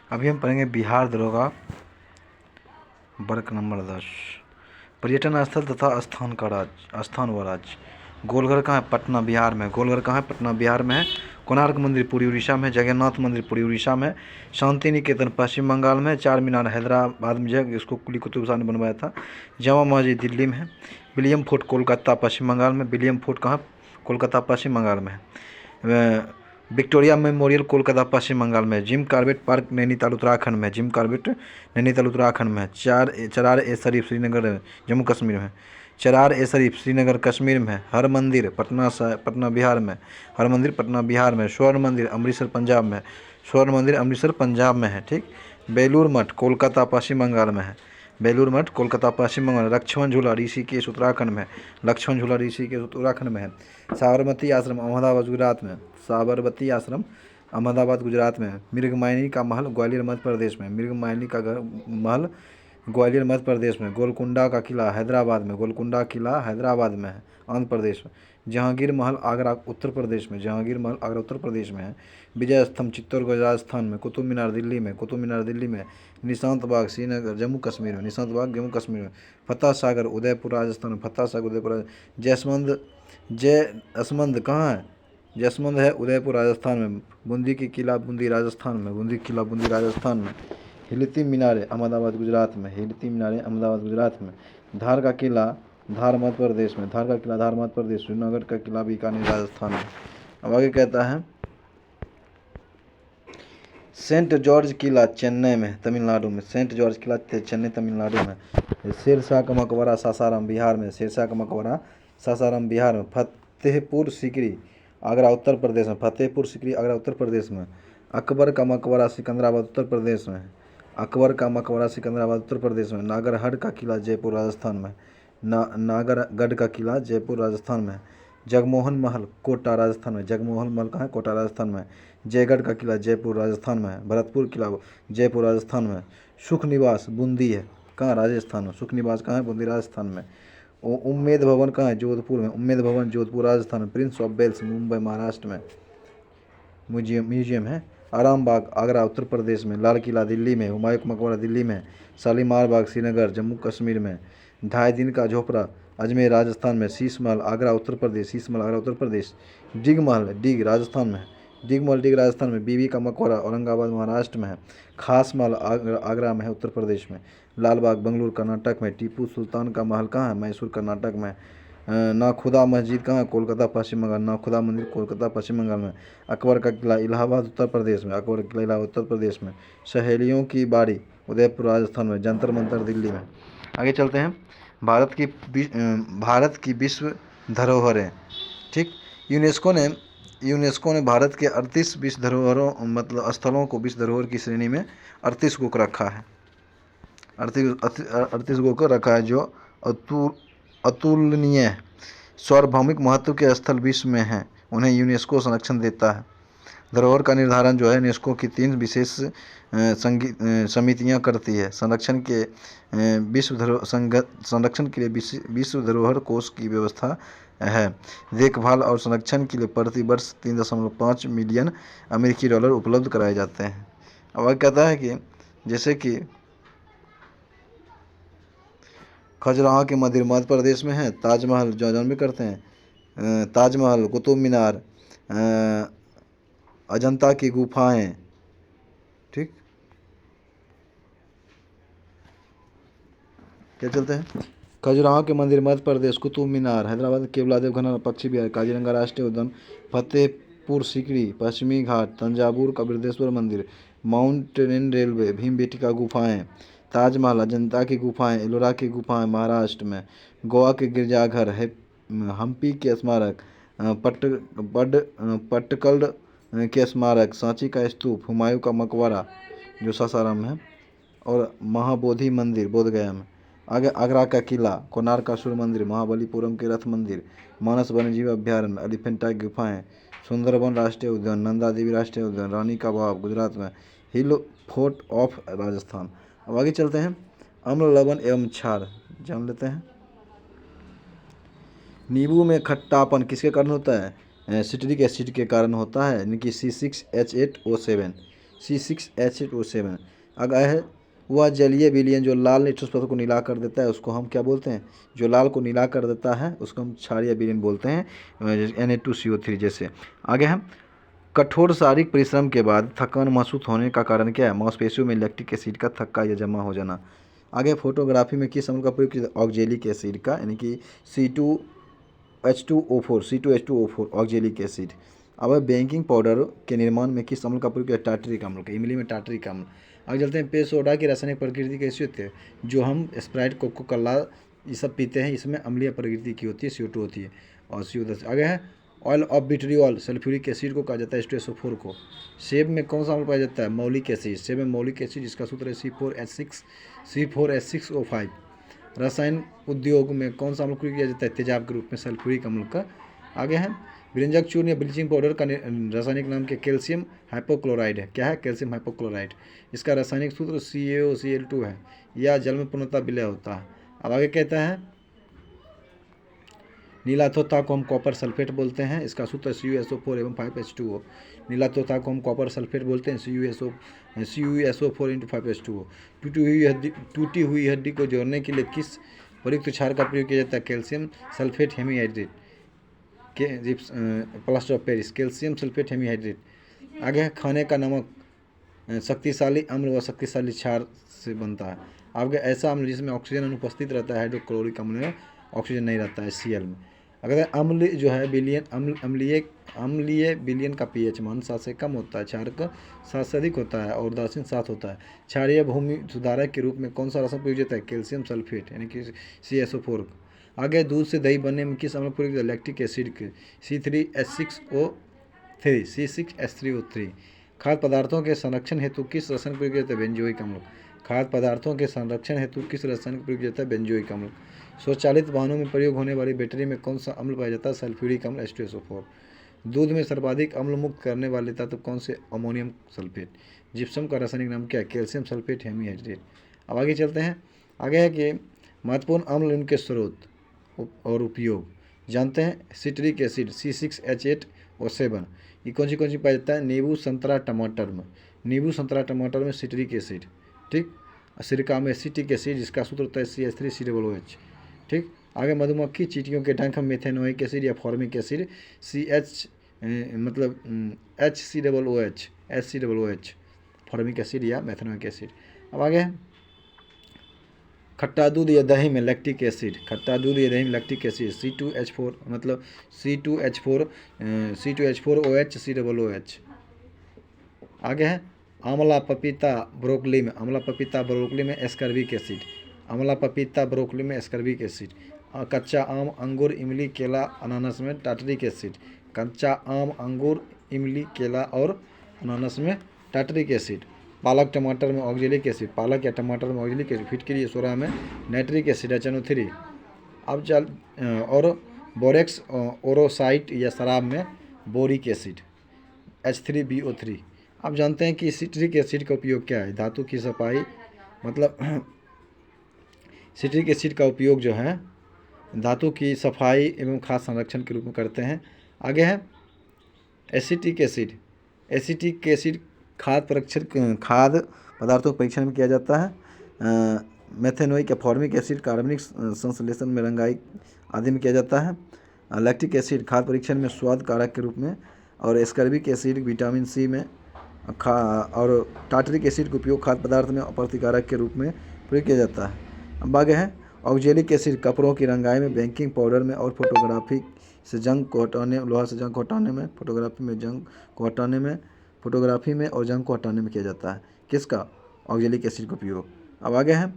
अभी हम पढ़ेंगे बिहार दरोगा वर्ग नंबर 10। पर्यटन स्थल तथा स्थान व राज्य। गोलघर कहाँ है? पटना बिहार में। गोलघर कहाँ है? पटना बिहार में है। कोणार्क मंदिर पूरी उड़ीसा में। जगन्नाथ मंदिर पूरी उड़ीसा में। शांति निकेतन पश्चिम बंगाल में। चार मीनार हैदराबाद में है, इसको कुली कुतुब शाह ने बनवाया था। जामा मस्जिद दिल्ली में है। विलियम फोर्ट कोलकाता पश्चिम बंगाल में। विलियम फोर्ट कहाँ? कोलकाता पश्चिम बंगाल में है। विक्टोरिया मेमोरियल कोलकाता पश्चिम बंगाल में। Jim Corbett Park Nainital Uttarakhand में। जिम कॉर्बेट नैनीताल उत्तराखंड में। चरार ए शरीफ श्रीनगर जम्मू कश्मीर में। चरार ए शरीफ श्रीनगर कश्मीर में। हर मंदिर पटना बिहार में। हर मंदिर पटना बिहार में। स्वर्ण मंदिर अमृतसर पंजाब में। स्वर्ण मंदिर अमृतसर पंजाब में है। ठीक। बेलूर मठ कोलकाता पश्चिम बंगाल में है। बेलूर मठ कोलकाता पश्चिम बंगाल। लक्ष्मण झूला ऋषिकेश उत्तराखंड में। लक्ष्मण झूला ऋषिकेश उत्तराखंड में है। साबरमती आश्रम अहमदाबाद गुजरात में। साबरमती आश्रम अहमदाबाद गुजरात में है। मृगमायनी का महल ग्वालियर मध्य प्रदेश में। मृगमायनी का महल ग्वालियर मध्य प्रदेश में। गोलकुंडा का किला हैदराबाद में। गोलकुंडा किला हैदराबाद में है, आंध्र प्रदेश में। जहांगीर महल आगरा उत्तर प्रदेश में। जहांगीर महल आगरा उत्तर प्रदेश में है। विजय स्तंभ चित्तौड़गढ़ राजस्थान में। कुतुब मीनार दिल्ली में। कुतुब मीनार दिल्ली में। निशांत बाग श्रीनगर जम्मू कश्मीर में। निशांत बाग जम्मू कश्मीर में। फतेह सागर उदयपुर राजस्थान में। फतेह सागर उदयपुर। जयसमंद कहाँ है? जसमंद है उदयपुर राजस्थान में। बूंदी की किला बूंदी राजस्थान में। बूंदी किला बूंदी राजस्थान में। हिलती मीनारे अहमदाबाद गुजरात में। हिलती मीनारे अहमदाबाद गुजरात में। धार का किला धार मध्य प्रदेश में। धार का किला धार मध्य प्रदेश। श्रीनगर का किला बीकानेर राजस्थान में। अब आगे कहता है सेंट जॉर्ज किला चेन्नई में तमिलनाडु में। सेंट जॉर्ज किला चेन्नई तमिलनाडु में। शेरशाह का मकबरा सासाराम बिहार में। शेरशाह का मकबरा सासाराम बिहार में। फतेहपुर सीकरी आगरा उत्तर प्रदेश में। फतेहपुर सीकरी आगरा उत्तर प्रदेश में। अकबर का मकबरा सिकंदराबाद उत्तर प्रदेश में। अकबर का मकबरा सिकंदराबाद उत्तर प्रदेश में। नागरहर का किला जयपुर राजस्थान में। नागरगढ़ का किला जयपुर राजस्थान में। जगमोहन महल कोटा राजस्थान में। जगमोहन महल कहाँ है? कोटा राजस्थान में। जयगढ़ का किला जयपुर राजस्थान में है। भरतपुर किला जयपुर राजस्थान में। सुख निवास बूंदी है, कहाँ? राजस्थान में। सुख निवास कहाँ है? बूंदी राजस्थान में। उम्मेद भवन कहाँ है? जोधपुर में। उम्मेद भवन जोधपुर राजस्थान में। Prince of Wales Mumbai Maharashtra में म्यूजियम है। आराम बाग आगरा उत्तर प्रदेश में। लाल किला दिल्ली में। हुमायूं का मकबरा दिल्ली में। शालीमार बाग श्रीनगर जम्मू कश्मीर में। ढाई दिन का झोपड़ा अजमेर राजस्थान में। शीश महल आगरा उत्तर प्रदेश। शीश महल आगरा उत्तर प्रदेश। डिग महल डिग राजस्थान में। डिग महल डिग राजस्थान में। बीबी का मकबरा औरंगाबाद महाराष्ट्र में है। खास महल आगरा में है उत्तर प्रदेश में। लाल बाग बंगलुरु कर्नाटक में। टीपू सुल्तान का महल कहाँ है? मैसूर कर्नाटक में। नाखुदा मस्जिद कहाँ है? कोलकाता पश्चिम बंगाल। नाखुदा मंदिर कोलकाता पश्चिम बंगाल में। अकबर का किला इलाहाबाद उत्तर प्रदेश में। अकबर का किला इलाहाबाद उत्तर प्रदेश में। सहेलियों की बाड़ी उदयपुर राजस्थान में। जंतर मंतर दिल्ली में। आगे चलते हैं। भारत की विश्व धरोहरें। ठीक। यूनेस्को ने भारत के 38 विश्व धरोहरों मतलब स्थलों को विश्व धरोहर की श्रेणी में 38 को रखा है। 38 को रखा है जो अतुलनीय सार्वभौमिक महत्व के स्थल विश्व में हैं, उन्हें यूनेस्को संरक्षण देता है। धरोहर का निर्धारण जो है यूनेस्को की 3 विशेष समितियां करती है। संरक्षण के लिए विश्व धरोहर कोष की व्यवस्था है। देखभाल और संरक्षण के लिए प्रति वर्ष 3.5 मिलियन अमेरिकी डॉलर उपलब्ध कराए जाते हैं। अब कहता है कि जैसे कि खजुराहो के मंदिर मध्य प्रदेश में है। ताजमहल जौन भी करते हैं। ताजमहल कुतुब मीनार अजंता की गुफाएं। ठीक। क्या चलते हैं? खजुराहो के मंदिर मध्य प्रदेश। कुतुब मीनार हैदराबाद। केवलादेव घना पक्षी विहार काजीरंगा राष्ट्रीय उद्यान। फतेहपुर सीकरी पश्चिमी घाट। तंजावुर का बृहदेश्वर मंदिर। माउंटेन रेलवे भीमबेटका गुफाएं। ताजमहल अजंता की गुफाएं। एलोरा की गुफाएं महाराष्ट्र में। गोवा के गिरजाघर है। हम्पी के स्मारक। पट्टकल के स्मारक। सांची का स्तूप। हुमायूं का मकबरा जो सासाराम है। और महाबोधि मंदिर बोधगया में। आगे आगरा का किला। कोणार्क का सूर्य मंदिर। महाबलीपुरम के रथ मंदिर। मानस वन्यजीव अभ्यारण्य। एलिफेंटा गुफाएं। सुंदरबन राष्ट्रीय उद्यान। नंदा देवी राष्ट्रीय उद्यान। रानी का बाग गुजरात में। Hill fort of Rajasthan. अब आगे चलते हैं। अम्ल लवण एवं क्षार जान लेते हैं। नींबू में खट्टापन किसके कारण होता है? सिट्रिक एसिड के कारण होता है, यानी कि C6H8O7। C6H8O7। अगर है वह जलीय विलयन जो लाल निट्रस पदार्थ को नीला कर देता है उसको हम क्या बोलते हैं? जो लाल को नीला कर देता है उसको हम क्षारीय विलयन बोलते हैं, Na2CO3 जैसे। आगे हम कठोर शारीरिक परिश्रम के बाद थकान महसूस होने का कारण क्या है? मांसपेशियों में लैक्टिक एसिड का थक्का या जमा हो जाना। आगे फोटोग्राफी में किस अम्ल का प्रयोग किया? ऑक्जेलिक एसिड का, यानी कि C2H2O4 ऑक्जेलिक एसिड। अब बेकिंग पाउडर के निर्माण में किस अम्ल का प्रयोग किया? टार्टरिक अम्ल का, इमली में टार्टरिक अम्ल। आगे चलते हैं, पेय सोडा की रासायनिक प्रकृति कैसी होती है? जो हम स्प्राइट, कोको कोला ये सब पीते हैं इसमें अम्लीय प्रकृति की होती है, CO2 होती है और CO10। आगे है oil of vitriol, sulphuric acid को कहा जाता है H2SO4 को। सेब में कौन सा अम्ल पाया जाता है? मौलिक एसिड। सेब में मौलिक एसिड, इसका सूत्र है C4H6O5। रसायन उद्योग में कौन सा अम्ल प्रयोग किया जाता है? तेजाब के रूप में सल्फ्यूरिक अम्ल का। आगे है व्यंजक चूर्ण या ब्लीचिंग पाउडर का रासायनिक नाम क्या? कैल्शियम हाइपोक्लोराइड है। क्या है? Calcium hypochloride. इसका रासायनिक सूत्र CaOCl2 है। यह जल में पूर्णतः विलय होता है। अब आगे कहता है नीला तोता को हम कॉपर सल्फेट बोलते हैं, इसका सूत्र CuSO4 एवं 5H2O। नीला तोता को हम कॉपर सल्फेट बोलते हैं, CuSO4 × 5H2O। टूटी हुई हड्डी को जोड़ने के लिए किस प्रयुक्त क्षार का प्रयोग किया जाता है? कैल्शियम सल्फेट हेमीहाइड्रेट के plaster of Paris, calcium sulphate hemihydrate. आगे है खाने का नमक शक्तिशाली अम्ल व शक्तिशाली क्षार से बनता है। आगे ऐसा अम्ल जिसमें ऑक्सीजन अनुपस्थित रहता है, हाइड्रोक्लोरिक अम्ल में ऑक्सीजन नहीं रहता है, Cl में। अगर अम्ल जो है विलयन अम्लीय विलयन का pH मान 7 से कम होता है, क्षार का 7 से अधिक होता है और उदासीन 7 होता है। क्षारीय भूमि सुधारक के रूप में कौन सा रसायन प्रयोग होता है? कैल्शियम सल्फेट, यानी कि CaSO4। आगे दूध से दही बनने में किस अम्ल प्रयोग होता है? लैक्टिक एसिड के, C3H6O3। खाद्य पदार्थों के संरक्षण हेतु किस रसायन प्रयोग किया जाता है? बेंजोइक अम्ल। खाद्य पदार्थों के संरक्षण हेतु किस रसायन प्रयोग किया जाता है? बेंजोइक अम्ल। स्वचालित वाहनों में प्रयोग होने वाली बैटरी में कौन सा अम्ल पाया जाता है? सल्फ्यूरिक अम्ल H2SO4। दूध में सर्वाधिक अम्ल मुक्त करने वाले तत्व कौन से? Ammonium sulphate. जिप्सम का रासायनिक नाम क्या है? Calcium sulphate hemihydrate. अब आगे चलते हैं, आगे है कि महत्वपूर्ण अम्ल उनके स्रोत और उपयोग जानते हैं। सिट्रिक एसिड C6H8O7 ये कौन सी पाया जाता है? नींबू संतरा टमाटर में, नींबू संतरा टमाटर में सिट्रिक एसिड, ठीक। सिरका में एसिटिक एसिड, जिसका सूत्र होता है CH3COOH, ठीक। आगे मधुमक्खी चींटियों के डंक में मेथेनोइक एसिड या formic acid HCOOH formic acid या मेथेनोइक एसिड। अब आगे खट्टा दूध या दही में लैक्टिक एसिड, खट्टा दूध या दही में लैक्टिक एसिड C2H4 मतलब C2H4OH COOH। आगे है आंवला पपीता ब्रोकली में, आंवला पपीता ब्रोकली में एस्कर्बिक एसिड, आंवला पपीता ब्रोकली में एस्कर्बिक एसिड। कच्चा आम अंगूर इमली केला अनानास में टार्टरिक एसिड, कच्चा आम अंगूर इमली केला और अनानास में टार्टरिक एसिड। पालक टमाटर में ऑक्जेलिक एसिड, पालक या टमाटर में ऑक्जेलिक एसिड, फिटकरी या सोरा में नाइट्रिक एसिड HNO3। अब चल और बोरेक्स ओरोसाइट या शराब में बोरिक एसिड H3BO3। अब जानते हैं कि सिट्रिक एसिड का उपयोग क्या है? धातु की सफाई, मतलब सिट्रिक एसिड का उपयोग जो है धातु की सफाई एवं खाद्य संरक्षण के रूप में करते हैं। आगे है एसिटिक एसिड, एसिटिक एसिड खाद्य पदार्थों के परीक्षण में किया जाता है। मेथेनोइक या फॉर्मिक एसिड कार्बनिक संश्लेषण में रंगाई आदि में किया जाता है। लैक्टिक एसिड खाद्य परीक्षण में स्वाद कारक के रूप में, और एस्कर्बिक एसिड विटामिन C में और टार्टरिक एसिड का उपयोग खाद्य पदार्थ में अप्रतिकारक के रूप में प्रयोग किया जाता है। अब आगे है ऑक्जेलिक एसिड कपड़ों की रंगाई में, बेकिंग पाउडर में और फोटोग्राफी से जंग को हटाने, लोहा से जंग को हटाने में, फोटोग्राफी में जंग को हटाने में, फोटोग्राफी में और जंग को हटाने में किया जाता है। किसका? ऑक्जेलिक एसिड का उपयोग। अब आगे है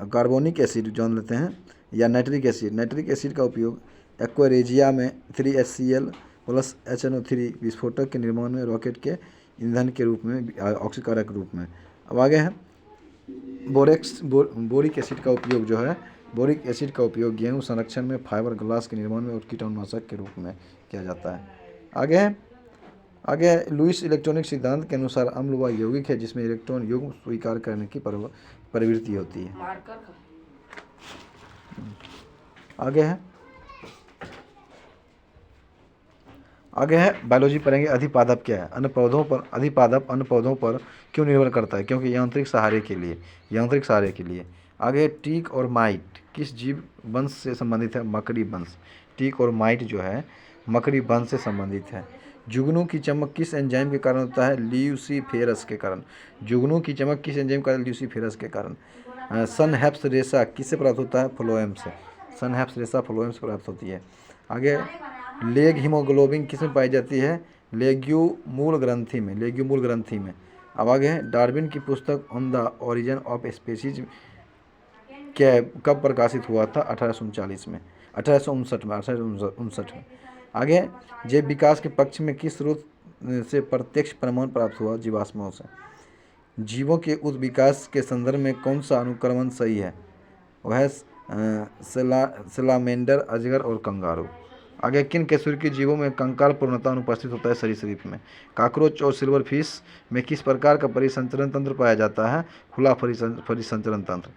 कार्बोनिक एसिड जान लेते हैं, या नाइट्रिक एसिड। नाइट्रिक एसिड का उपयोग एक्वारेजिया में 3HCl प्लस HNO3 विस्फोटक के निर्माण में, रॉकेट के ईंधन के रूप में, ऑक्सीकारक रूप में। अब आगे है बोरिक एसिड का उपयोग जो है, बोरिक एसिड का उपयोग गेहूं संरक्षण में, फाइबर ग्लास के निर्माण में और कीटाणुनाशक के रूप में किया जाता है। आगे लुईस इलेक्ट्रॉनिक सिद्धांत के अनुसार अम्ल वह यौगिक है जिसमें इलेक्ट्रॉन युग्म स्वीकार करने की प्रवृत्ति होती है। आगे है बायोलॉजी पढ़ेंगे। अधिपादप क्या है? अन्य पौधों पर, अधिपादप अन्य पौधों पर क्यों निर्भर करता है? क्योंकि यांत्रिक सहारे के लिए, यांत्रिक सहारे के लिए। आगे टीक और माइट किस जीव वंश से संबंधित है? मकड़ी वंश। टीक और माइट जो है मकड़ी वंश से संबंधित है। जुगनू की चमक किस एंजाइम के कारण होता है? ल्यूसीफेरस के कारण। जुगनू की चमक किस एंजाइम के कारण? ल्यूसीफेरस के कारण। सनहेप्स रेशा किससे प्राप्त होता है? फ्लोएम से। सनहेप्स रेशा फ्लोएम से प्राप्त होती है। आगे लेग हीमोग्लोबिन किस में पाई जाती है? लेग्यूमूल ग्रंथि में, लेग्यूमूल ग्रंथि में। अब आगे है डार्विन की पुस्तक on the origin of species क्या कब प्रकाशित हुआ था? 1839 में, 1859 में। आगे जैव विकास के पक्ष में किस स्रोत से प्रत्यक्ष प्रमाण प्राप्त हुआ? जीवाश्मों से। जीवों के उस विकास के संदर्भ में कौन सा अनुक्रमण सही है? वह है सलामेंडर, अजगर और कंगारू। आगे किन कशेरुकी जीवों में कंकाल पूर्णतः अनुपस्थित होता है? सरीसृप में। काकरोच और सिल्वर फिश में किस प्रकार का परिसंचरण तंत्र पाया जाता है? खुला परिसंचरण तंत्र।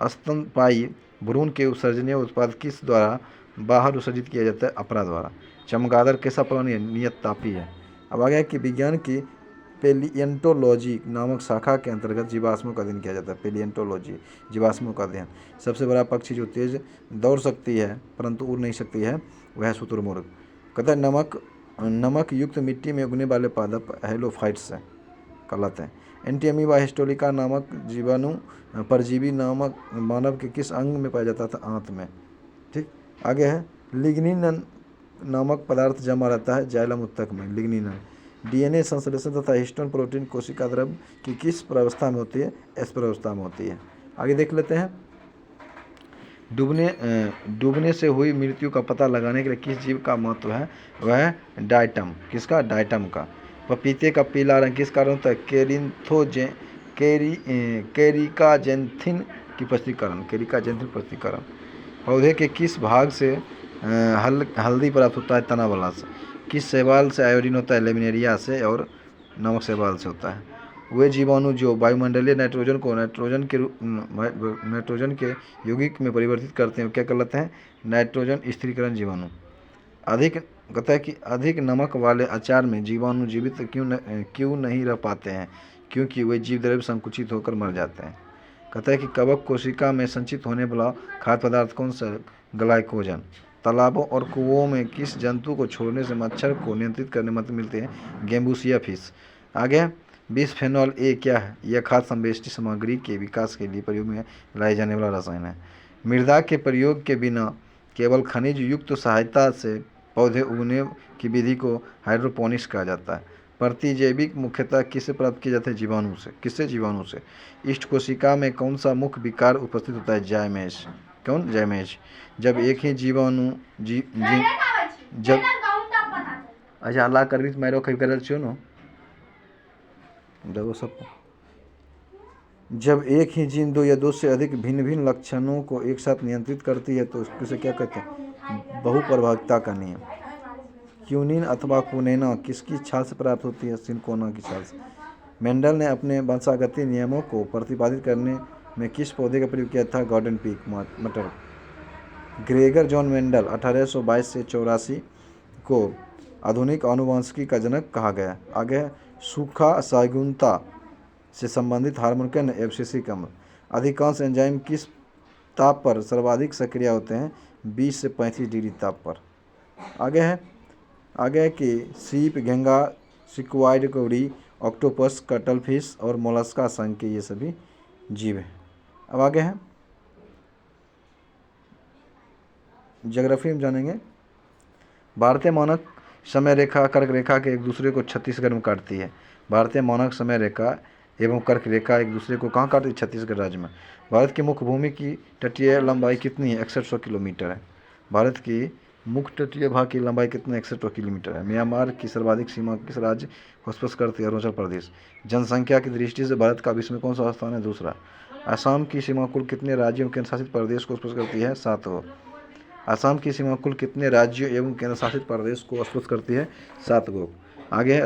स्तनपायी भ्रूण के उत्सर्जनीय उत्पाद किस द्वारा बाहर उत्सर्जित किया जाता है? अपरा द्वारा। चमगादड़ कैसा प्राणी है? नियत तापी है। अब आगे कि विज्ञान की पेलिएंटोलॉजी नामक शाखा के अंतर्गत जीवाश्मों का अध्ययन किया जाता है। पेलिएंटोलॉजी, जीवाश्मों का अध्ययन। सबसे बड़ा पक्षी जो तेज दौड़ सकती है परंतु उड़ नहीं सकती है वह शुतुरमुर्ग। कहता है नमक युक्त मिट्टी में उगने वाले पादप हेलोफाइट्स कहलाते हैं। एंटी अमीबा हिस्टोलिका नामक जीवाणु परजीवी नामक मानव के किस अंग में पाया जाता था? आंत में। ठीक। आगे है लिग्निन नामक पदार्थ जमा रहता है जाइलम उत्तक में, लिग्निन। डीएनए संश्लेषण तथा हिस्टोन प्रोटीन कोशिका द्रव्य की किस प्रावस्था में होती है? एस प्रावस्था में होती है। आगे देख लेते हैं डूबने से हुई मृत्यु का पता लगाने के लिए किस जीव का महत्व है? वह है डाइटम। किसका? डाइटम का। पपीते का पीला रंग किस कारण होता है? केरिकाजेंथिन की प्रस्तुतिकरण, केरिकाजेंथिन प्रस्तुतिकरण। पौधे के किस भाग से हल्दी प्राप्त होता है? तना वाला से। किस शैवाल से आयोडीन होता है? लेमिनेरिया से और नमक शैवाल से होता है। वे जीवाणु जो वायुमंडलीय नाइट्रोजन को नाइट्रोजन के यौगिक में परिवर्तित करते हैं क्या कहलाते हैं? नाइट्रोजन स्थिरीकरण जीवाणु। अधिक कहता है कि अधिक नमक वाले अचार में जीवाणु जीवित क्यों नहीं रह पाते हैं? क्योंकि वे जीव द्रव्य संकुचित होकर मर जाते हैं। कहता है कि कवक कोशिका में संचित होने वाला खाद्य पदार्थ कौन सा? ग्लाइकोजन। तालाबों और कुओं में किस जंतु को छोड़ने से मच्छर को नियंत्रित करने में मदद मिलती है? गेम्बूसिया फिश। आगे बिसफेनॉल ए क्या है? यह खाद्य संवेष्टि सामग्री के विकास के लिए प्रयोग में लाए जाने वाला रसायन है। मृदा के प्रयोग के बिना केवल खनिज युक्त सहायता से पौधे उगने की विधि को हाइड्रोपोनिक्स कहा जाता है। प्रतिजैविक मुख्यतः किससे प्राप्त किए जाते हैं? जीवाणु से। किससे? जीवाणु से। इष्ट कोशिका में कौन सा मुख्य विकार उपस्थित होता है? जायमेज। कौन? जायमेज। जब एक ही जीवाणु जब अच्छा अल्लाह कर मैरो कहीं कर न देखो सब जब एक ही जीन दो या दो से अधिक भिन्न भिन्न लक्षणों को एक साथ नियंत्रित करती है तो उसे क्या कहते हैं? बहुप्रभाविता का नियम। क्यूनिन अथवा कुनेना किसकी छाल से प्राप्त होती है? सिनकोना की छाल से। मेंडल ने अपने वंशागति नियमों को प्रतिपादित करने में किस पौधे का प्रयोग किया था? गार्डन पीक, मटर। ग्रेगर जॉन मेंडल 1822 से 84 को आधुनिक आनुवंशिकी का जनक कहा गया। आगे सूखा सगुनता से संबंधित हार्मोन क्या? एब्सिसिक अम्ल। अधिकांश एंजाइम किस ताप पर सर्वाधिक सक्रिय होते हैं? 20 से 35 डिग्री ताप पर। आगे है कि सीप, घोंघा, सिक्वाइड, कौड़ी, ऑक्टोपस, कटलफिश और मोलस्का संघ के ये सभी जीव हैं। अब आगे है ज्योग्राफी में जानेंगे। भारतीय मानक समय रेखा कर्क रेखा के एक दूसरे को छत्तीसगढ़ में काटती है। भारतीय मानक समय रेखा एवं कर्क रेखा एक दूसरे को कहाँ काटती है? छत्तीसगढ़ राज्य में। भारत की मुख्य भूमि की तटीय लंबाई कितनी है? 6100 किलोमीटर है। भारत की मुख्य तटीय भाग की लंबाई कितनी? 6100 किलोमीटर है। म्यांमार की सर्वाधिक सीमा किस राज्य को स्पर्श करती है? अरुणाचल प्रदेश। जनसंख्या की दृष्टि से भारत का विश्व में कौन सा स्थान है? दूसरा। असम की सीमा कुल कितने राज्यों एवं केंद्र शासित प्रदेश को स्पर्श करती है? 7 गो। असम की सीमा कुल कितने राज्यों एवं केंद्र शासित प्रदेश को स्पर्श करती है? 7 गो। आगे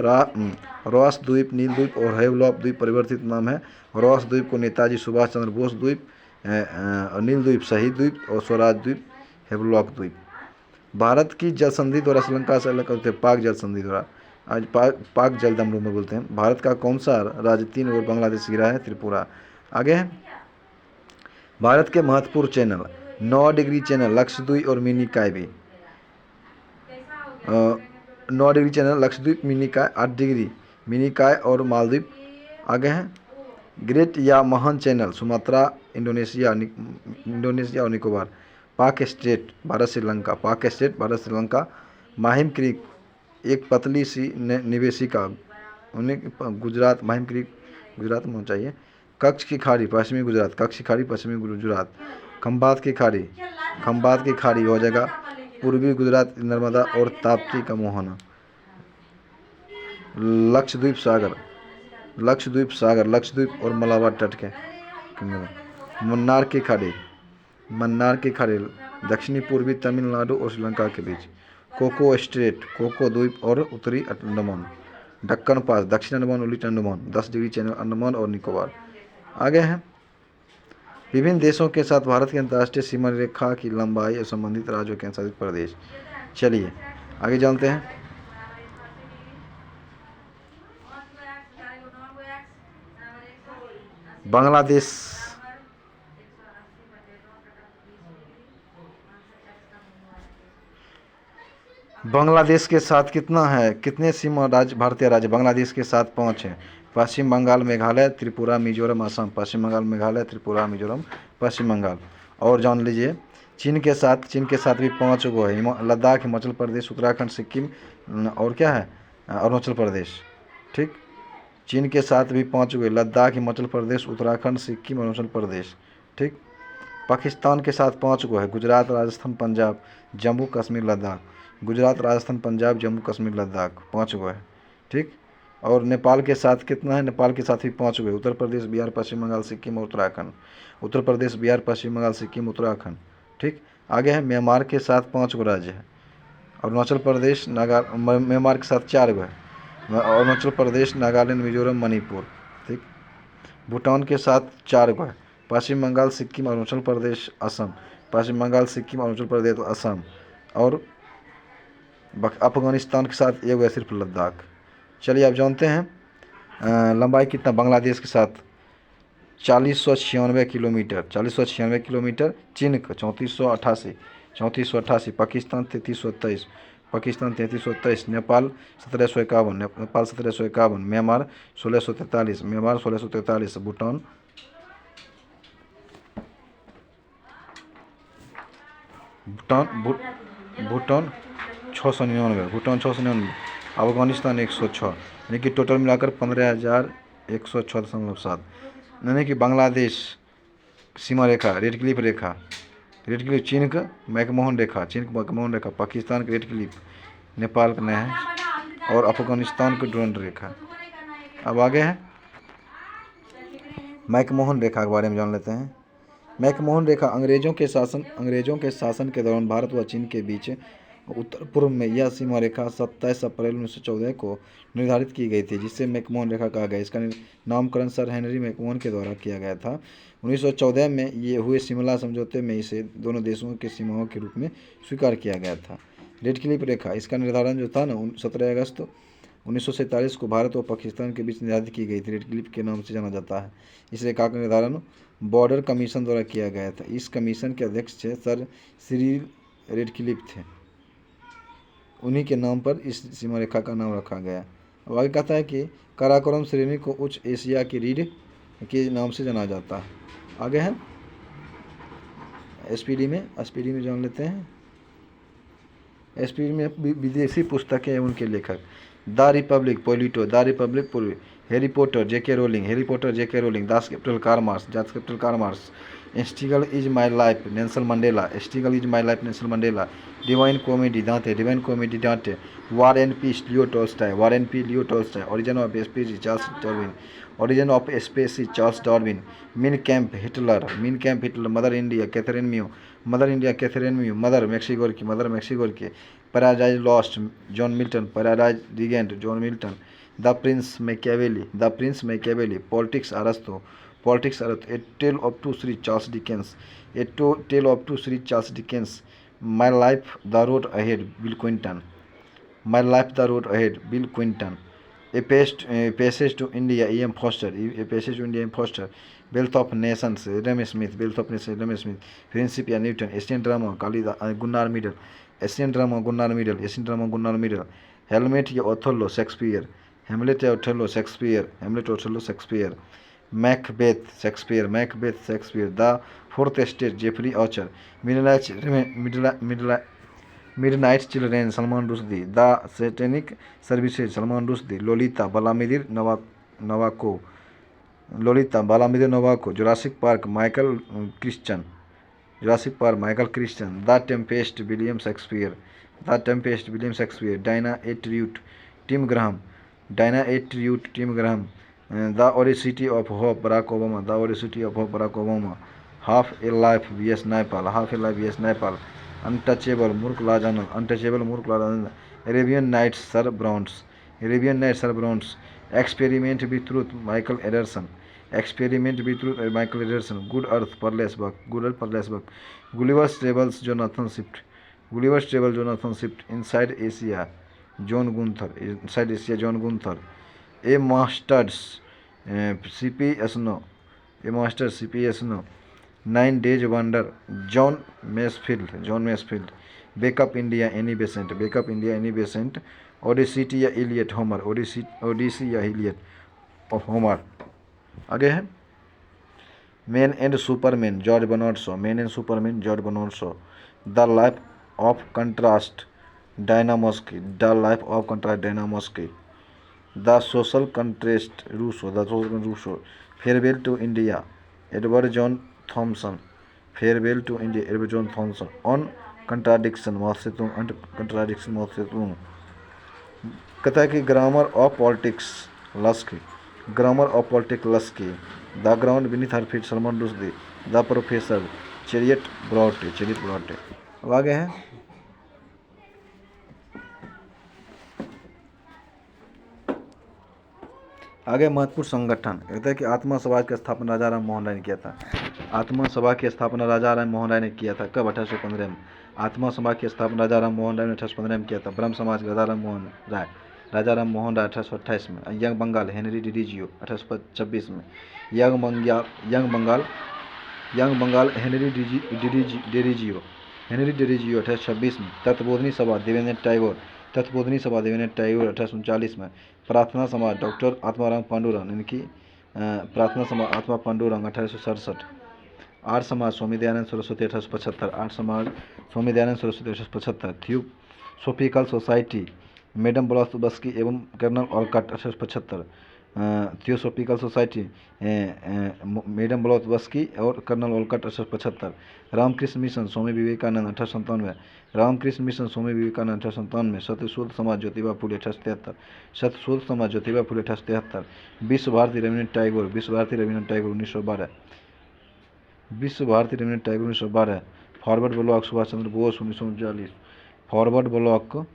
रॉस द्वीप, नील द्वीप और हेवलॉक द्वीप परिवर्तित नाम है। रॉस द्वीप को नेताजी सुभाष चंद्र बोस द्वीप, नील द्वीप शहीद द्वीप और स्वराज द्वीप, हेवलॉक द्वीप। भारत की जल संधि द्वारा श्रीलंका से अलग करते पाक जल संधि द्वारा, आज पाक जल हम लोग में बोलते हैं। भारत का कौन सा राज्य 3 ओर बांग्लादेश घिरा है? त्रिपुरा। आगे है भारत के महत्वपूर्ण चैनल 9 डिग्री चैनल, लक्षद्वीप और Minicoy. 9 degree channel Lakshadweep, Minicoy 8 degree mini काय और मालदीव। आगे है ग्रेट या महान चैनल सुमात्रा, इंडोनेशिया और निकोबार। पाक स्टेट भारत श्रीलंका, पाक स्टेट भारत श्रीलंका। माहिम क्रीक एक पतली सी निवेशिका, उन्हें गुजरात, माहिम क्रीक गुजरात में होना चाहिए। कच्छ की खाड़ी पश्चिमी गुजरात, कच्छ की खाड़ी पश्चिमी गुजरात। खंबात की खाड़ी हो जाएगा पूर्वी गुजरात, नर्मदा और ताप्ती का मोहना। लक्षद्वीप सागर लक्षद्वीप और मलाबार तट के। मन्नार की खाड़ी दक्षिणी पूर्वी तमिलनाडु और श्रीलंका के बीच। कोको स्ट्रेट कोको द्वीप और उत्तरी अंडमान। दक्कन पास दक्षिण अंडमान और little Andaman 10 degree channel Andaman और निकोबार। आगे है विभिन्न देशों के साथ भारत की अंतर्राष्ट्रीय सीमा रेखा की लंबाई और संबंधित राज्यों के शासित प्रदेश। चलिए आगे जानते हैं। बांग्लादेश के साथ कितना है, कितने सीमा राज्य भारतीय राज्य बांग्लादेश के साथ 5 हैं। पश्चिम बंगाल, मेघालय, त्रिपुरा, मिजोरम, असम। पश्चिम बंगाल, मेघालय, त्रिपुरा, मिजोरम, पश्चिम बंगाल। और जान लीजिए चीन के साथ भी 5 गो है। लद्दाख, हिमाचल प्रदेश, उत्तराखंड, सिक्किम और क्या है अरुणाचल प्रदेश। ठीक, चीन के साथ भी 5 गो, लद्दाख, हिमाचल प्रदेश, उत्तराखंड, सिक्किम, अरुणाचल प्रदेश। ठीक, पाकिस्तान के साथ 5 गो है। गुजरात, राजस्थान, पंजाब, जम्मू कश्मीर, लद्दाख। गुजरात, राजस्थान, पंजाब, जम्मू कश्मीर, लद्दाख 5 गो है। ठीक, और नेपाल के साथ कितना है? नेपाल के साथ भी 5 गो है। उत्तर प्रदेश, बिहार, पश्चिम बंगाल, सिक्किम और उत्तराखंड। उत्तर प्रदेश, बिहार, पश्चिम बंगाल, सिक्किम, उत्तराखंड। ठीक, आगे है म्यांमार के साथ 5 गो राज्य है। अरुणाचल प्रदेश, म्यांमार के साथ 4 गो है। अरुणाचल प्रदेश, नागालैंड, मिजोरम, मणिपुर। ठीक, भूटान के साथ 4 गो है। पश्चिम बंगाल, सिक्किम, अरुणाचल प्रदेश, असम। पश्चिम बंगाल, सिक्किम, अरुणाचल प्रदेश, असम। और अफगानिस्तान के साथ 1 है, सिर्फ लद्दाख। चलिए आप जानते हैं लंबाई कितना बांग्लादेश के साथ? 4096 किलोमीटर, 4096 किलोमीटर। चीन का 3488, पाकिस्तान 3323, नेपाल 1751, म्यांमार 1643, भूटान 699, अफगानिस्तान 106, यानी कि टोटल मिलाकर 15,106.7। यानी कि बांग्लादेश सीमा रेखा रेड क्लिफ रेखा, चीन का मैकमोहन रेखा, पाकिस्तान का रेड क्लिफ, नेपाल का नया है और अफगानिस्तान का ड्रोन रेखा। अब आगे है मैकमोहन रेखा के बारे में जान लेते हैं। मैकमोहन रेखा अंग्रेजों के शासन के दौरान भारत व चीन के बीच उत्तर पूर्व में यह सीमा रेखा 27 अप्रैल 1914 को निर्धारित की गई थी, जिसे मैकमोहन रेखा कहा गया। इसका नामकरण सर हेनरी मैकमोहन के द्वारा किया गया था। 1914 में ये हुए शिमला समझौते में इसे दोनों देशों के सीमाओं के रूप में स्वीकार किया गया था। रेड क्लिफ रेखा, इसका निर्धारण जो था ना 17 अगस्त 1947 को भारत और पाकिस्तान के बीच निर्धारित की गई थी। रेड क्लिफ के नाम से जाना जाता है। इस रेखा का निर्धारण बॉर्डर कमीशन द्वारा किया गया था। इस कमीशन के अध्यक्ष सर सिरिल रेडक्लिफ थे। उन्हीं के नाम पर इस सीमा रेखा का नाम रखा गया। अब आगे कहता है कि काराकोरम श्रेणी को उच्च एशिया की रीढ़ के नाम से जाना जाता है। आगे है एसपीडी में जान लेते हैं। एसपीडी में विदेशी पुस्तकें एवं उनके लेखक। The republic Plato, the republic पूर्वी, Harry Potter J K Rowling, das capital Karl Marx, struggle is my life Nelson Mandela, divine comedy Dante, war and peace Leo Tolstoy, origin of species Charles Darwin, Mein Kampf Hitler, mother India Katherine Mayo, mother Maxim Gorky, paradise lost John Milton, the prince Machiavelli, politics अरस्तु, a tale of two श्री Charles Dickens, My life, the road ahead, Bill Clinton. My life, the road ahead, Bill Clinton. A passage to India, E.M. Foster. A passage to India, E.M. Foster. Wealth of Nations, Adam Smith. Wealth of Nations, Adam Smith. Principia Newton. Asian drama, Gunnar Middle. Asian drama, Gunnar Middle. Asian drama, Gunnar Middle. Hamlet, Othello, Shakespeare. Hamlet, Othello, Shakespeare. Hamlet, Othello, Shakespeare. Macbeth, Shakespeare. Macbeth, Shakespeare. The Fourth Estate, Jeffrey Archer. Midnight Children, Salman Rushdie. The Satanic Services, Salman Rushdie. Lolita, Balamidir Navako. Lolita, Balamidir Navako. Jurassic Park, Michael Christian. Jurassic Park, Michael Christian. The Tempest, William Shakespeare. The Tempest, William Shakespeare. Dinah Atreyu, Tim Graham. Dinah Atreyu, Tim Graham. The Odyssey of Hope, Barack Obama. The Odyssey of Hope, Barack Obama. Half a Life, V.S. Naipaul. Half a Life, V.S. Naipaul. Untouchable, Murk Lajanal. Untouchable, Murk Lajanal. Arabian Nights, Sir Browns. Arabian Nights, Sir Browns. Experiment with Truth, Michael Ederson. Experiment with Truth, Michael Ederson. Good Earth, Perles Buck. Good Earth, Perles Buck. Gulliver's Travels, Jonathan Swift. Gulliver's Travels, Jonathan Swift. Inside Asia, John Gunther. Inside Asia, John Gunther. A Masters, C.P. Snow. A Masters, C.P. Snow. 9 Days Wonder, John Masefield. John Masefield. Wake Up India, Annie Besant. Wake Up India, Annie Besant. Odyssey या Iliad, Homer. Odyssey या Iliad of Homer. आगे है man and superman, George Bernard Shaw. Man and superman, George Bernard Shaw. The life of contrast, Diana Muskie. The life of contrast, Diana Muskie. The social contract, Rousseau. The social contract, Rousseau. Farewell to India, Edward John Thomson. Farewell to India, Edward John Thomson. On contradiction, Mao Tse Tung. On contradiction, Mao Tse तुंग. कहता है कि grammar of politics, Laski. Grammar of politics, Laski. The ground beneath her feet, Salman Rushdie. The professor, Charlotte Bronte. Charlotte Bronte. अब आगे है आगे महत्वपूर्ण संगठन. कहता है कि आत्मा समाज की स्थापना राजा राम मोहन राय ने किया था. आत्मा सभा की स्थापना राजा राम मोहन राय ने किया था. कब? 1815 में. आत्मा सभा की स्थापना राजा राम मोहन राय ने 1815 में किया था. ब्रह्म समाज राजा राम मोहन राय 1828 में. यंग बंगाल, हेनरी डिरीजियो 1826 में. यंग बंगाल हेनरी डिरीजियो 1826 में. तत्वबोधनी सभा, देवेंद्र टैगोर. तत्वबोधनी सभा, देवेंद्र टैगोर 1839 में. प्रार्थना समाज, डॉक्टर आत्माराम पांडुरंग. इनकी प्रार्थना समाज आत्मा पांडुरंग 1867. आर्य Samaj, Swami Dayanand Saraswati 1875. Arya Samaj, Swami Dayanand Saraswati 1875. Theosophical Society, madam Blavatsky एवं colonel Olcott 1875. Theosophical Society, madam Blavatsky और colonel Olcott 1875. Ramakrishna Mission, Swami Vivekananda 1897. Ramakrishna Mission, Swami Vivekananda 1897. Satyashodh Samaj, Jyotiba फुले 1873. सत्यशोध समाज, ज्योतिबा फुले 1873. विश्व भारती, रवींद्रनाथ टैगोर. विश्व भारती, रवींद्रनाथ टैगोर 1912. विश्व Bharti, Rabindranath Tagore 1912. Forward block, Subhash Chandra Bose 1939. Forward block,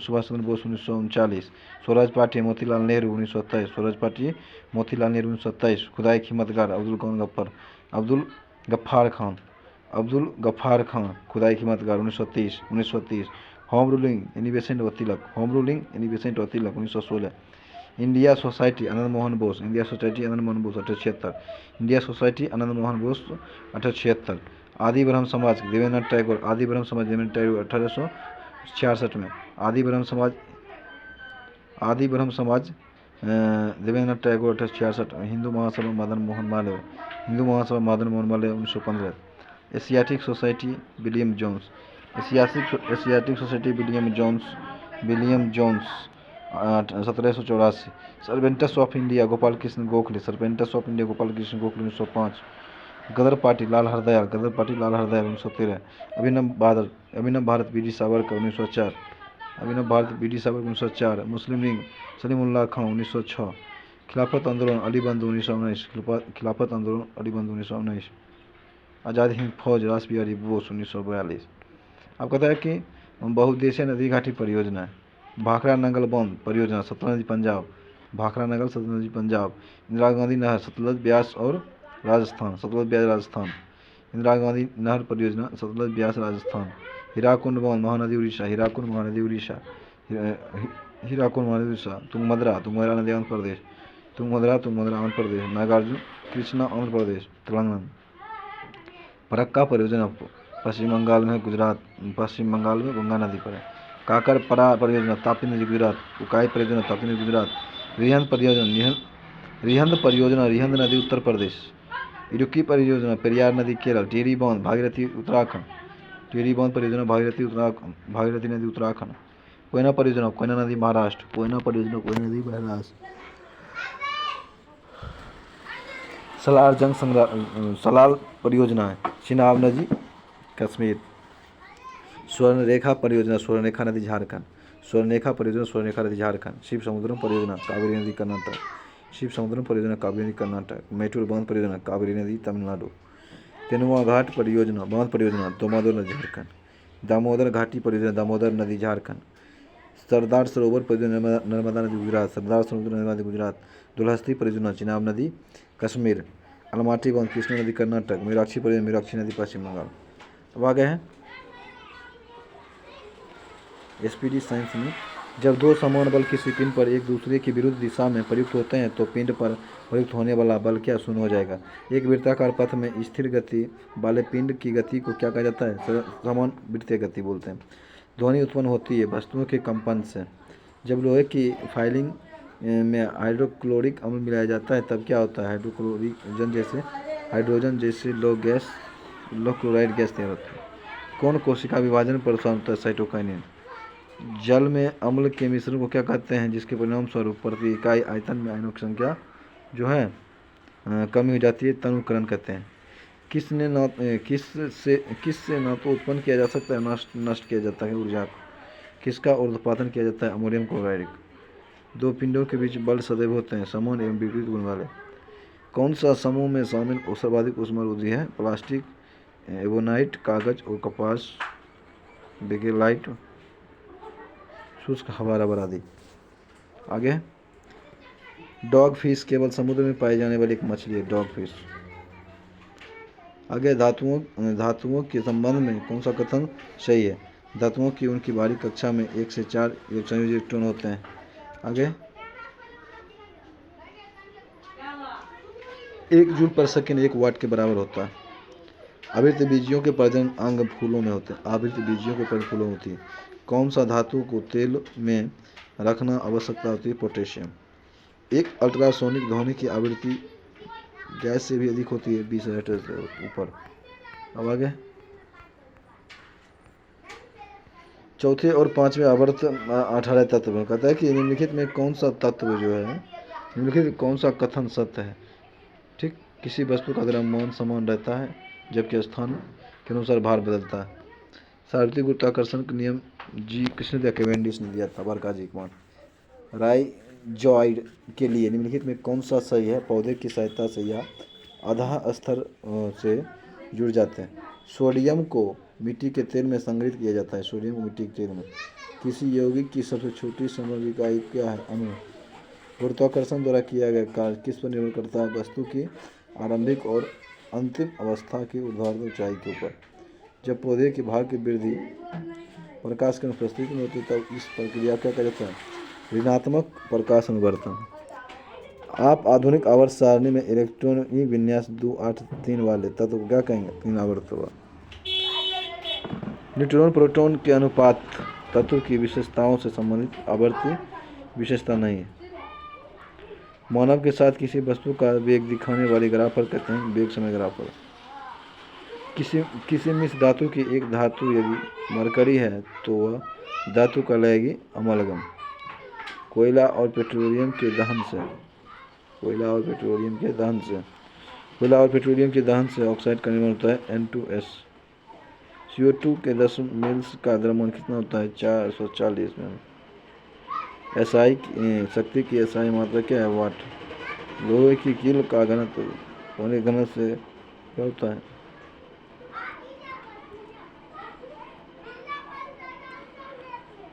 Subhash Chandra Bose 1939. Swaraj party, Motilal Nehru 1927. Swaraj party, Motilal Nehru 1927. खुदाई की मददगार, अब्दुल गफ्फार खान. खुदाई की मददगार 1930. होम रूलिंग, एनी बेसेंट व तिलक. होम रूलिंग, एनी बेसेंट व तिलक 1916. India society, Anand Mohan Bose. India society, Anand Mohan Bose 1876. India society, Anand Mohan Bose 1876. आदि ब्रह्म समाज, देवेंद्रनाथ टैगोर. आदि ब्रह्म समाज, देवेंद्रनाथ टैगोर 1866 में. Adi Brahmo Samaj Devendranath Tagore 1866. Hindu Mahasabha, Madan Mohan Malaviya. Hindu Mahasabha, Madan Mohan Malaviya 1915. Asiatic Society, William Jones. Asiatic Society, William Jones 1784. Servants of India, Gopal Krishna Gokhale. Servants of India, Gopal Krishna Gokhale 1905. Ghadar Party, Lal Hardayal 1913. Abhinav Bharat, B D Savarkar 1904. Abhinav Bharat, B D Savarkar 1904. Muslim League, Salimullah Khan 1906. Khilafat आंदोलन, अली बंधु 1919. खिलाफत आंदोलन, अली बंधु 1919. आज़ाद हिंद फौज, रास बिहारी बोस 1942. अब कहता है कि बहुउद्देशीय नदी घाटी परियोजना, भाखड़ा नंगल बांध परियोजना, सतलज पंजाब. भाखड़ा नंगल, सतलज पंजाब. इंदिरा गांधी नहर, सतलज ब्यास और राजस्थान. सतलज ब्यास, राजस्थान. इंदिरा गांधी नहर परियोजना सतलज ब्यास राजस्थान। हीराकुंड बांध महानदी उड़ीसा। हीराकुंड महानदी उड़ीसा। हीराकुंड महानदी उड़ीसा। तुंगभद्रा नदी आंध्र प्रदेश। तुंगभद्रा आंध्र प्रदेश। नागार्जुन कृष्णा आंध्र प्रदेश तेलंगाना। फरक्का परियोजना पश्चिम बंगाल में गुजरात, पश्चिम बंगाल में गंगा नदी पर है। काकरपरा परियोजना ताप्ती नदी गुजरात। उकाई परियोजना ताप्ती नदी गुजरात। रिहंद परियोजना रिहंद नदी उत्तर प्रदेश। इडुक्की परियोजना पेरियार नदी केरल। टिहरी बांध भागीरथी उत्तराखंड। टिहरी बांध परियोजना भागीरथी नदी उत्तराखंड। कोयना परियोजना कोयना नदी महाराष्ट्र। कोयना परियोजना कोयना नदी महाराष्ट्र। सलाल परियोजना है चिनाब नदी कश्मीर। स्वर्णरेखा परियोजना स्वर्णरेखा नदी झारखंड। स्वर्णरेखा परियोजना स्वर्णरेखा नदी झारखंड। शिव समुद्रम परियोजना कावेरी नदी कर्नाटक। शिव समुद्रम परियोजना कावेरी नदी कर्नाटक। मैटूर बांध परियोजना कावेरी नदी तमिलनाडु। तेनुआ घाट परियोजना बांध परियोजना दामोदर नदी झारखंड। दामोदर घाटी परियोजना दामोदर नदी झारखंड। सरदार सरोवर परियोजना नर्मदा नदी गुजरात। सरदार सरोवर नर्मदा नदी गुजरात। दुलहस्ती परियोजना चिनाब नदी कश्मीर। अलमाटी बांध कृष्णा नदी कर्नाटक। मीनाक्षी परियोजना मीनाक्षी नदी पश्चिम बंगाल। अब आ गए हैं SPD साइंस में। जब दो समान बल किसी पिंड पर एक दूसरे की विरुद्ध दिशा में प्रयुक्त होते हैं तो पिंड पर प्रयुक्त होने वाला बल क्या शून्य हो जाएगा। एक वृत्ताकार पथ में स्थिर गति वाले पिंड की गति को क्या कहा जाता है? समान वृत्तीय गति बोलते हैं। ध्वनि उत्पन्न होती है वस्तुओं के कंपन से। जब लोहे की फाइलिंग में हाइड्रोक्लोरिक अम्ल मिलाया जाता है तब क्या होता है? हाइड्रोजन जैसे लो क्लोराइड गैस तैयार होती है। कौन कोशिका विभाजन पर होता है? साइटोकाइनिन। जल में अम्ल के मिश्रण को क्या कहते हैं जिसके परिणाम स्वरूप प्रति इकाई आयतन में आयनों की संख्या जो है कमी हो जाती है? तनुकरण कहते हैं। किससे न तो उत्पन्न किया जा सकता है नष्ट किया जाता है ऊर्जा। किसका ऊर्ध्वपातन किया जाता है? Ammonium chloride. दो पिंडों के बीच बल सदैव होते हैं समान एवं विपरीत गुण वाले। कौन सा समूह में शामिल सर्वाधिक ऊष्मारोधी है? प्लास्टिक, एबोनाइट, कागज और कपास, बेकेलाइट, शुष्क हवा, रबर आदि। आगे डॉग फिश केवल समुद्र में पाई जाने वाली एक मछली है, डॉग फिश। आगे धातुओं के संबंध में कौन सा कथन सही है? धातुओं की उनकी बाहरी कक्षा में 1 से 4 संयोजी इलेक्ट्रॉन होते हैं। आगे 1 जूल पर सेकेंड 1 वाट के बराबर होता है। आवृत्त बीजियों के प्रजनन अंग फूलों में होते हैं। आवृत्त बीजियों के प्रजनन फूलों में होती है। कौन सा धातु को तेल में रखना आवश्यकता होती है? पोटेशियम। एक अल्ट्रासोनिक ध्वनि की आवृत्ति गैस से भी अधिक होती है 20 हर्ट्ज से ऊपर। अब आगे चौथे और पांचवें आवर्त 18 तत्व में कहता है कि निम्नलिखित में कौन सा तत्व जो है निम्नलिखित कौन सा कथन सत्य है? ठीक, किसी वस्तु का द्रव्यमान समान रहता है जबकि स्थान के अनुसार भार बदलता है। सार्वत्रिक गुरुत्वाकर्षण का नियम जी किसने दिया? कैवेंडिश ने दिया था। बरकाजी कुमार। राइजॉइड के लिए निम्नलिखित में कौन सा सही है? पौधे की सहायता से या अधाह स्तर से जुड़ जाते हैं। सोडियम को मिट्टी के तेल में संग्रहित किया जाता है। सोडियम को मिट्टी के तेल में। किसी यौगिक की सबसे छोटी संभव इकाई क्या है? अणु। गुरुत्वाकर्षण द्वारा किया गया कार्य किस पर निर्भर करता है? वस्तु की आरंभिक और अंतिम अवस्था की ऊर्ध्वाधर ऊंचाई के ऊपर। जब पौधे के भाग की वृद्धि प्रकाश की अनुपस्थिति में होती है तब इस प्रक्रिया क्या कहा जाता है? ऋणात्मक प्रकाश अनुवर्तन। आप आधुनिक आवर्त सारणी में इलेक्ट्रॉनिक विन्यास 2 8 3 वाले तत्व को क्या कहेंगे? 3 आवर्त होगा। न्यूट्रॉन प्रोटॉन के अनुपात तत्व की विशेषताओं से संबंधित आवर्ती विशेषता नहीं है। मानव के साथ किसी वस्तु का वेग दिखाने वाले ग्राफर कहते हैं वेग समय ग्राफर। किसी मिश्र धातु की एक धातु यदि मरकरी है तो वह धातु कहलाएगी अमलगम। कोयला और पेट्रोलियम के दहन से ऑक्साइड का निर्माण होता है N2S। CO2 के 10 मोल्स का द्रव्यमान कितना होता है? 440 में। SI शक्ति की SI मात्रा क्या है? वाट। लोहे की कील का घनत्व पानी घनत्व से क्या होता है?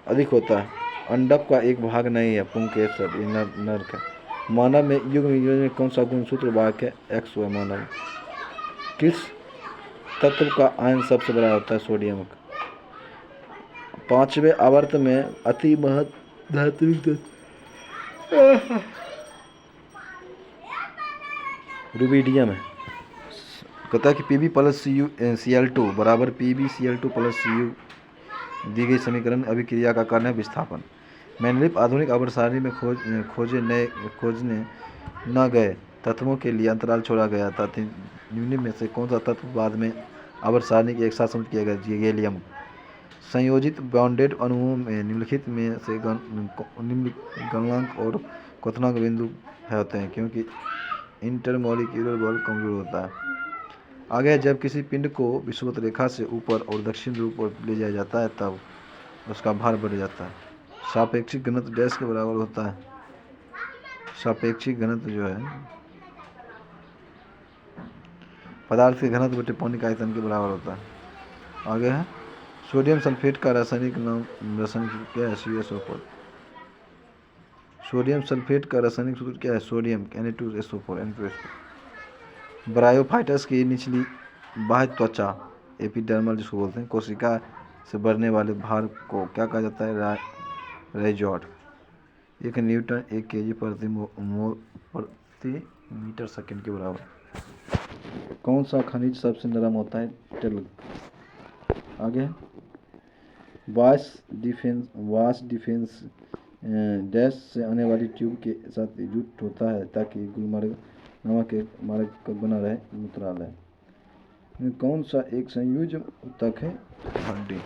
अधिक होता है। अंडक का एक भाग नहीं है पुंकेसर, ये नर्क है। मानव में युग्म में कौन सा गुणसूत्र वाहक है? XY। मानव तत्व का आयन सबसे बड़ा होता है सोडियम का। 5वें आवर्त में अति महत धात्विक रुबिडियम है। कहता है कि Pb प्लस Cl2 बराबर PbCl2 प्लस Cu दी गई समीकरण अभिक्रिया का कारण है विस्थापन। मेंडलीफ आधुनिक आवर्त सारणी में खोजने न गए तत्वों के लिए अंतराल छोड़ा गया था। निम्न में से कौन सा तत्व बाद में आवर्त सारणी के एक साथ सम्मिलित किया गया? गैलियम। संयोजित बॉन्डेड अणुओं में निम्नलिखित में से निम्न गलनांक और क्वथनांक बिंदु होते हैं क्योंकि इंटरमॉलिक्यूलर बल कमजोर होता है। आगे जब किसी पिंड को विषुवत रेखा से ऊपर और दक्षिण ध्रुव पर ले जाया जाता है तब उसका भार बढ़ जाता है। सापेक्षिक घनत्व डैश के बराबर होता है। सापेक्षिक घनत्व जो है पदार्थ के घनत्व बटे पानी का आयतन के बराबर होता है। आगे है सोडियम सल्फेट का रासायनिक क्या है? CuSO4। सोडियम सल्फेट का रासायनिक सूत्र क्या है? सोडियम Na2SO4 ब्रायोफाइटस की निचली बाह्य त्वचा एपिडर्मल जिसको बोलते हैं कोशिका से बढ़ने वाले भार को क्या कहा जाता है? रेजॉर्ड। 1 न्यूटन 1 kg प्रति मीटर सेकंड के बराबर। कौन सा खनिज सबसे नरम होता है? टेल। आगे वाश डिफेंस डैश से आने वाली ट्यूब के साथ एकजुट होता है ताकि गुलमर्ग नमक के मार्ग बना रहे। मूत्रालय। कौन सा एक संयोजन ऊतक है? हड्डी।